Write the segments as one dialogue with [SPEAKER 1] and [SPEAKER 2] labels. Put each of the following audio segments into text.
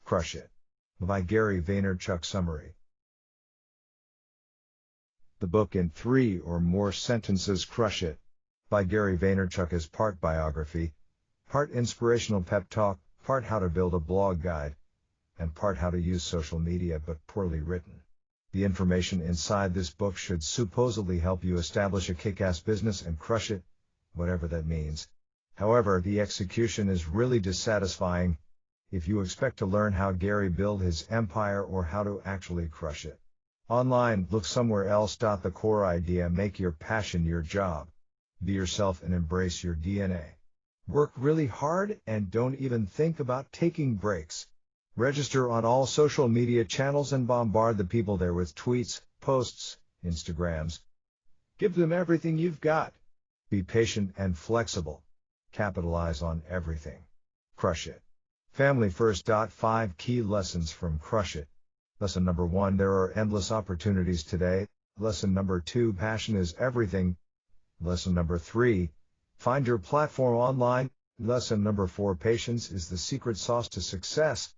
[SPEAKER 1] Crush It! By Gary Vaynerchuk. Summary. The book in 3 or more sentences. Crush It! By Gary Vaynerchuk is part biography, part inspirational pep talk, part how to build a blog guide, and part how to use social media but poorly written. The information inside this book should supposedly help you establish a kick-ass business and crush it, whatever that means. However, the execution is really dissatisfying. If you expect to learn how Gary built his empire or how to actually crush it online, look somewhere else. The core idea: make your passion your job. Be yourself and embrace your DNA. Work really hard and don't even think about taking breaks. Register on all social media channels and bombard the people there with tweets, posts, Instagrams. Give them everything you've got. Be patient and flexible. Capitalize on everything. Crush it. Family first. 5 key lessons from Crush It. Lesson number 1: there are endless opportunities today. Lesson number 2: passion is everything. Lesson number 3: find your platform online. Lesson number 4: patience is the secret sauce to success.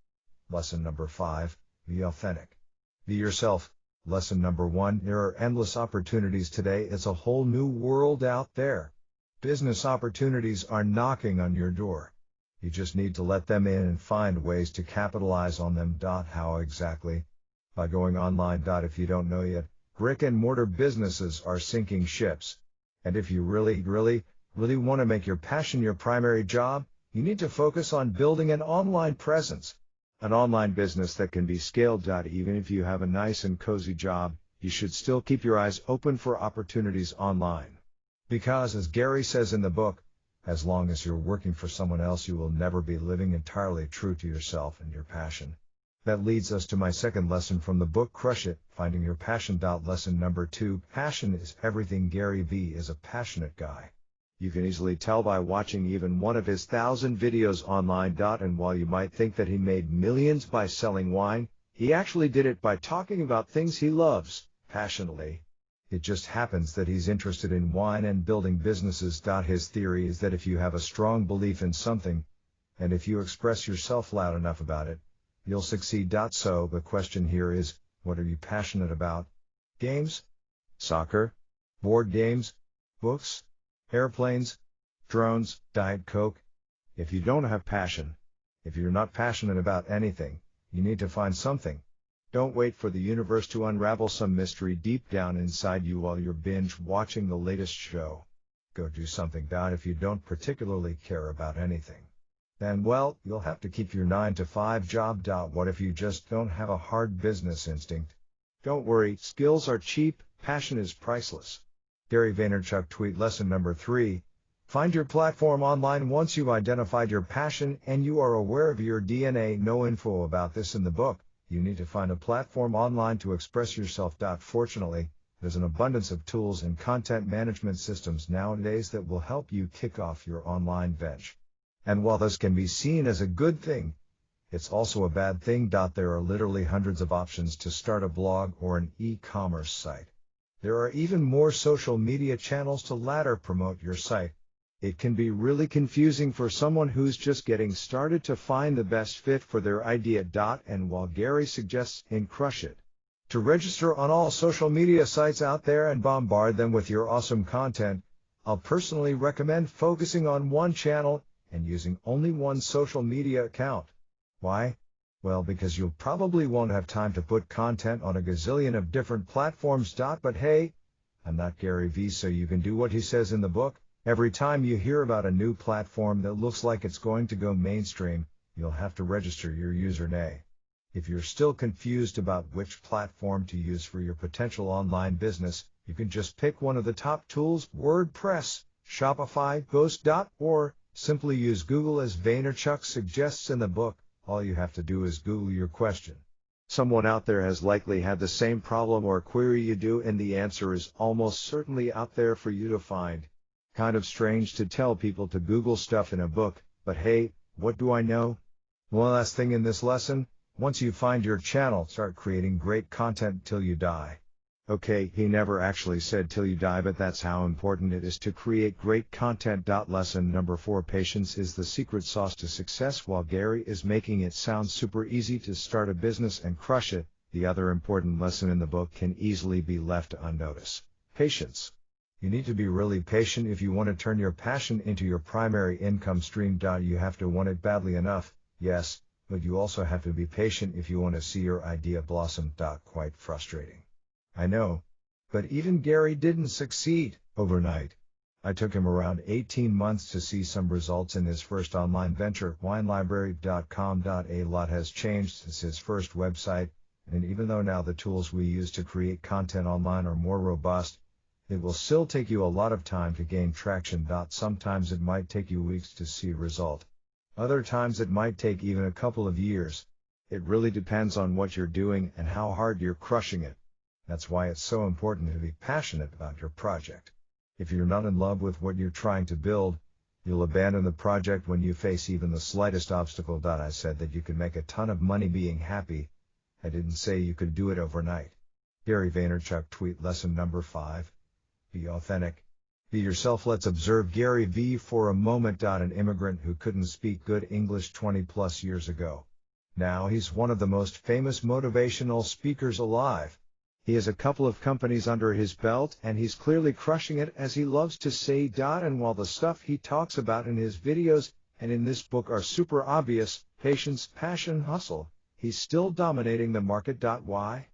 [SPEAKER 1] Lesson number 5: be authentic. Be yourself. Lesson number 1: there are endless opportunities today. It's a whole new world out there. Business opportunities are knocking on your door. You just need to let them in and find ways to capitalize on them. How exactly? By going online. If you don't know yet, brick and mortar businesses are sinking ships. And if you really want to make your passion your primary job, you need to focus on building an online presence. An online business that can be scaled. Even if you have a nice and cozy job, you should still keep your eyes open for opportunities online. Because, as Gary says in the book, as long as you're working for someone else, you will never be living entirely true to yourself and your passion. That leads us to my second lesson from the book, Crush It! Finding Your Passion. Lesson number 2: passion is everything. Gary Vee is a passionate guy. You can easily tell by watching even one of his 1,000 videos online. And while you might think that he made millions by selling wine, he actually did it by talking about things he loves passionately. It just happens that he's interested in wine and building businesses. His theory is that if you have a strong belief in something, and if you express yourself loud enough about it, you'll succeed. So the question here is, what are you passionate about? Games? Soccer? Board games? Books? Airplanes? Drones? Diet Coke? If you don't have passion, if you're not passionate about anything, you need to find something. Don't wait for the universe to unravel some mystery deep down inside you while you're binge watching the latest show. Go do something. If you don't particularly care about anything, then well, you'll have to keep your 9-to-5 job. What if you just don't have a hard business instinct? Don't worry, skills are cheap, passion is priceless. Gary Vaynerchuk. Tweet. Lesson number 3: find your platform online. Once you've identified your passion and you are aware of your DNA, no info about this in the book, you need to find a platform online to express yourself. Fortunately, there's an abundance of tools and content management systems nowadays that will help you kick off your online venture. And while this can be seen as a good thing, it's also a bad thing. There are literally hundreds of options to start a blog or an e-commerce site. There are even more social media channels to ladder promote your site. It can be really confusing for someone who's just getting started to find the best fit for their idea. And while Gary suggests in Crush It! To register on all social media sites out there and bombard them with your awesome content, I'll personally recommend focusing on one channel and using only one social media account. Why? Well, because you probably won't have time to put content on a gazillion of different platforms. But hey, I'm not Gary Vee, so you can do what he says in the book. Every time you hear about a new platform that looks like it's going to go mainstream, you'll have to register your username. If you're still confused about which platform to use for your potential online business, you can just pick one of the top tools: WordPress, Shopify, Ghost. Or simply use Google, as Vaynerchuk suggests in the book. All you have to do is Google your question. Someone out there has likely had the same problem or query you do, and the answer is almost certainly out there for you to find. Kind of strange to tell people to Google stuff in a book, but hey, what do I know? One last thing in this lesson: once you find your channel, start creating great content till you die. Okay, he never actually said till you die, but that's how important it is to create great content. Lesson number 4: patience is the secret sauce to success. While Gary is making it sound super easy to start a business and crush it, the other important lesson in the book can easily be left unnoticed. Patience. You need to be really patient if you want to turn your passion into your primary income stream. You have to want it badly enough, yes, but you also have to be patient if you want to see your idea blossom. Quite frustrating, I know. But even Gary didn't succeed overnight. I took him around 18 months to see some results in his first online venture, WineLibrary.com. A lot has changed since his first website, and even though now the tools we use to create content online are more robust, it will still take you a lot of time to gain traction. Sometimes it might take you weeks to see a result. Other times it might take even a couple of years. It really depends on what you're doing and how hard you're crushing it. That's why it's so important to be passionate about your project. If you're not in love with what you're trying to build, you'll abandon the project when you face even the slightest obstacle. I said that you could make a ton of money being happy. I didn't say you could do it overnight. Gary Vaynerchuk tweet lesson number 5. Be authentic. Be yourself. Let's observe Gary V for a moment. An immigrant who couldn't speak good English 20 plus years ago. Now he's one of the most famous motivational speakers alive. He has a couple of companies under his belt, and he's clearly crushing it, as he loves to say. And while the stuff he talks about in his videos and in this book are super obvious, patience, passion, hustle, he's still dominating the market. Why?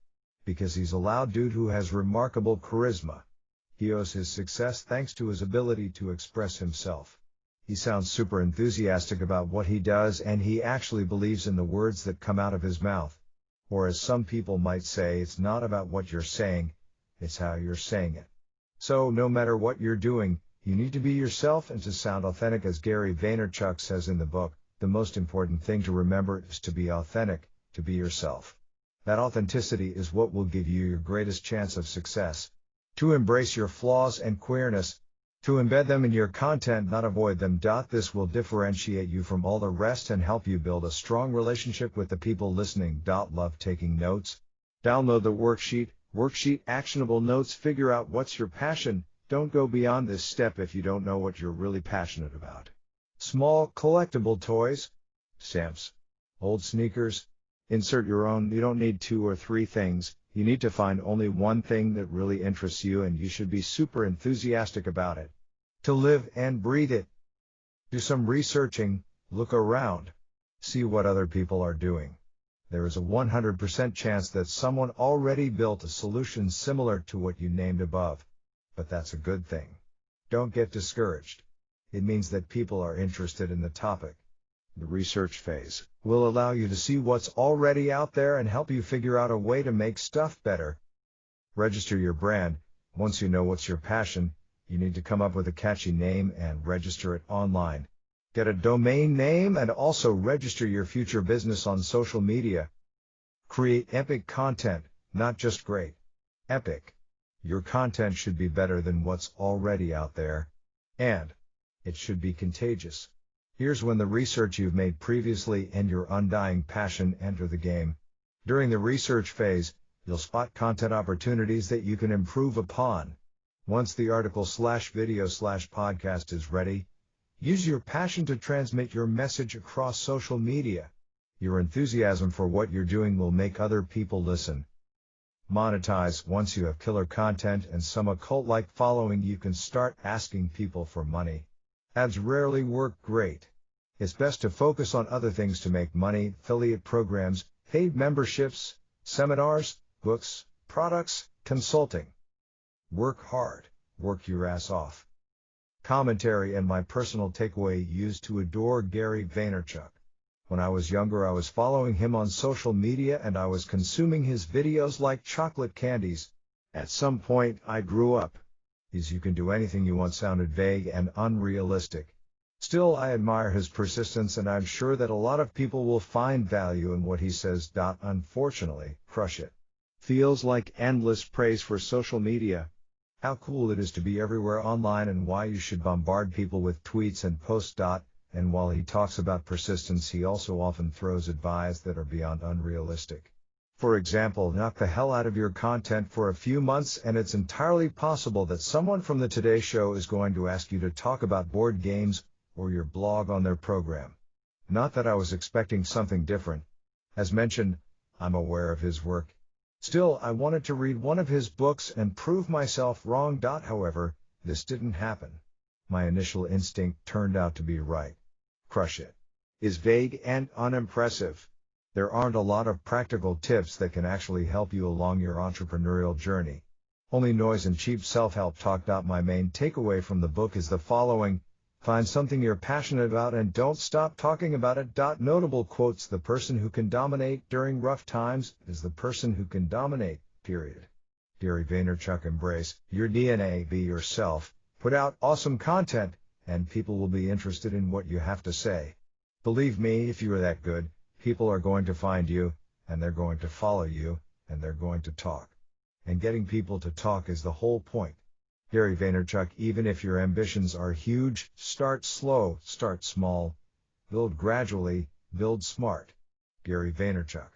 [SPEAKER 1] Because he's a loud dude who has remarkable charisma. He owes his success thanks to his ability to express himself. He sounds super enthusiastic about what he does, and he actually believes in the words that come out of his mouth. Or as some people might say, it's not about what you're saying, it's how you're saying it. So no matter what you're doing, you need to be yourself and to sound authentic. As Gary Vaynerchuk says in the book, the most important thing to remember is to be authentic, to be yourself. That authenticity is what will give you your greatest chance of success. To embrace your flaws and queerness, to embed them in your content, not avoid them. This will differentiate you from all the rest and help you build a strong relationship with the people listening. Love taking notes? Download the worksheet actionable notes. Figure out what's your passion. Don't go beyond this step if you don't know what you're really passionate about. Small collectible toys, stamps, old sneakers. Insert your own. You don't need 2 or 3 things. You need to find only one thing that really interests you, and you should be super enthusiastic about it. To live and breathe it. Do some researching, look around, see what other people are doing. There is a 100% chance that someone already built a solution similar to what you named above. But that's a good thing. Don't get discouraged. It means that people are interested in the topic. The research phase will allow you to see what's already out there and help you figure out a way to make stuff better. Register your brand. Once you know what's your passion, you need to come up with a catchy name and register it online. Get a domain name and also register your future business on social media. Create epic content, not just great. Epic. Your content should be better than what's already out there. And it should be contagious. Here's when the research you've made previously and your undying passion enter the game. During the research phase, you'll spot content opportunities that you can improve upon. Once the article/video/podcast is ready, use your passion to transmit your message across social media. Your enthusiasm for what you're doing will make other people listen. Monetize. Once you have killer content and some occult-like following, you can start asking people for money. Ads rarely work great. It's best to focus on other things to make money: affiliate programs, paid memberships, seminars, books, products, consulting. Work hard, work your ass off. Commentary and my personal takeaway: used to adore Gary Vaynerchuk. When I was younger, I was following him on social media and I was consuming his videos like chocolate candies. At some point, I grew up. His "you can do anything you want" sounded vague and unrealistic. Still, I admire his persistence, and I'm sure that a lot of people will find value in what he says. Unfortunately, crush it feels like endless praise for social media. How cool it is to be everywhere online and why you should bombard people with tweets and posts. And while he talks about persistence, he also often throws advice that are beyond unrealistic. For example, knock the hell out of your content for a few months and it's entirely possible that someone from the Today Show is going to ask you to talk about board games or your blog on their program. Not that I was expecting something different. As mentioned, I'm aware of his work. Still, I wanted to read one of his books and prove myself wrong. However, this didn't happen. My initial instinct turned out to be right. Crush It is vague and unimpressive. There aren't a lot of practical tips that can actually help you along your entrepreneurial journey. Only noise and cheap self-help talk. My main takeaway from the book is the following: find something you're passionate about and don't stop talking about it. Notable quotes: the person who can dominate during rough times is the person who can dominate, period. Gary Vaynerchuk. Embrace your DNA, be yourself, put out awesome content, and people will be interested in what you have to say. Believe me, if you are that good, people are going to find you, and they're going to follow you, and they're going to talk. And getting people to talk is the whole point. Gary Vaynerchuk. Even if your ambitions are huge, start slow, start small. Build gradually, build smart. Gary Vaynerchuk.